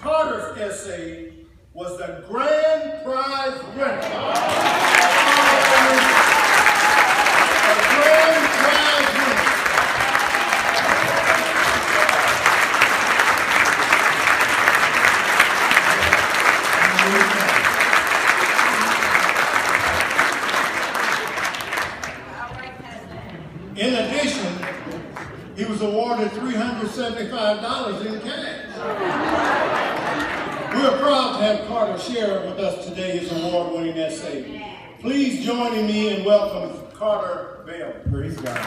Carter's essay was the grand prize winner. The grand prize winner. In addition, he was awarded $375 in cash. We're proud to have Carter share with us today his award-winning essay. Please join me in welcoming Carter Bell. Praise God.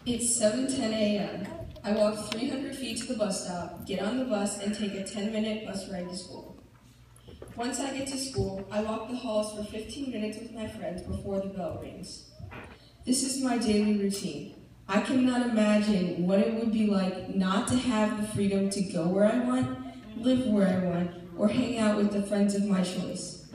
It's 7:10 a.m. I walk 300 feet to the bus stop, get on the bus, and take a 10-minute bus ride to school. Once I get to school, I walk the halls for 15 minutes with my friends before the bell rings. This is my daily routine. I cannot imagine what it would be like not to have the freedom to go where I want, live where I want, or hang out with the friends of my choice.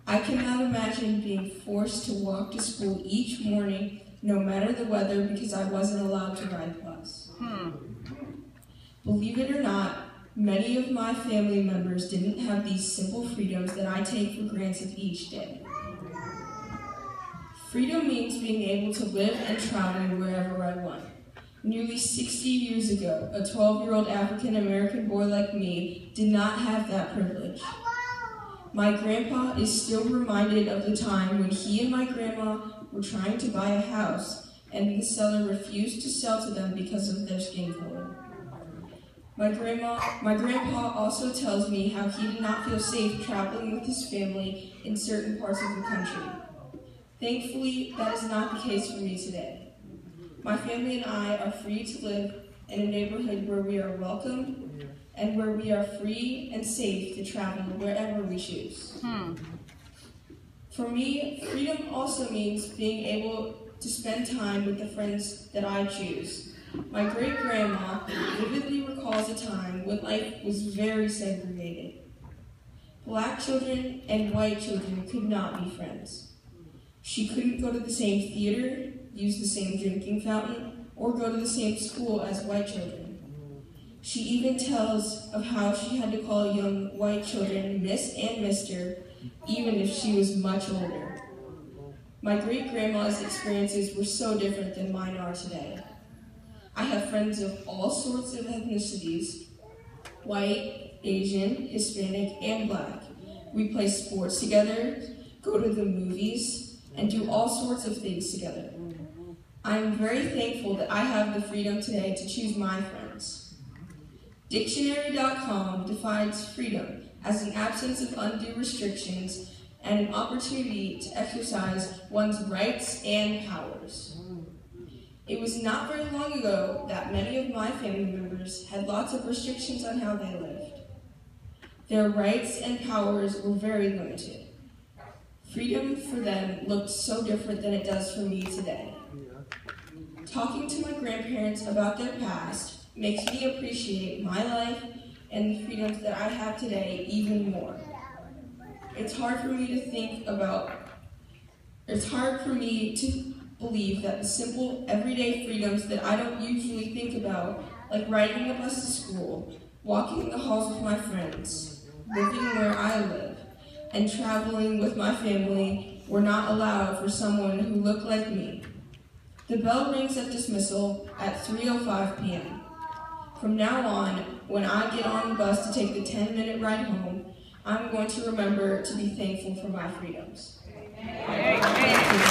I cannot imagine being forced to walk to school each morning, no matter the weather, because I wasn't allowed to ride the bus. Believe it or not, many of my family members didn't have these simple freedoms that I take for granted each day. Freedom means being able to live and travel wherever I want. Nearly 60 years ago, a 12-year-old African-American boy like me did not have that privilege. My grandpa is still reminded of the time when he and my grandma were trying to buy a house, and the seller refused to sell to them because of their skin color. My grandpa also tells me how he did not feel safe traveling with his family in certain parts of the country. Thankfully, that is not the case for me today. My family and I are free to live in a neighborhood where we are welcome and where we are free and safe to travel wherever we choose. For me, freedom also means being able to spend time with the friends that I choose. My great-grandma vividly recalls a time when life was very segregated. Black children and white children could not be friends. She couldn't go to the same theater, use the same drinking fountain, or go to the same school as white children. She even tells of how she had to call young white children Miss and Mr., even if she was much older. My great-grandma's experiences were so different than mine are today. I have friends of all sorts of ethnicities, white, Asian, Hispanic, and black. We play sports together, go to the movies, and do all sorts of things together. I am very thankful that I have the freedom today to choose my friends. Dictionary.com defines freedom as an absence of undue restrictions and an opportunity to exercise one's rights and powers. It was not very long ago that many of my family members had lots of restrictions on how they lived. Their rights and powers were very limited. Freedom for them looked so different than it does for me today. Talking to my grandparents about their past makes me appreciate my life and the freedoms that I have today even more. It's hard for me to believe that the simple, everyday freedoms that I don't usually think about, like riding a bus to school, walking the halls with my friends, living where I live, and traveling with my family, were not allowed for someone who looked like me. The bell rings at dismissal at 3:05 p.m. From now on, when I get on the bus to take the 10-minute ride home, I'm going to remember to be thankful for my freedoms. Thank you.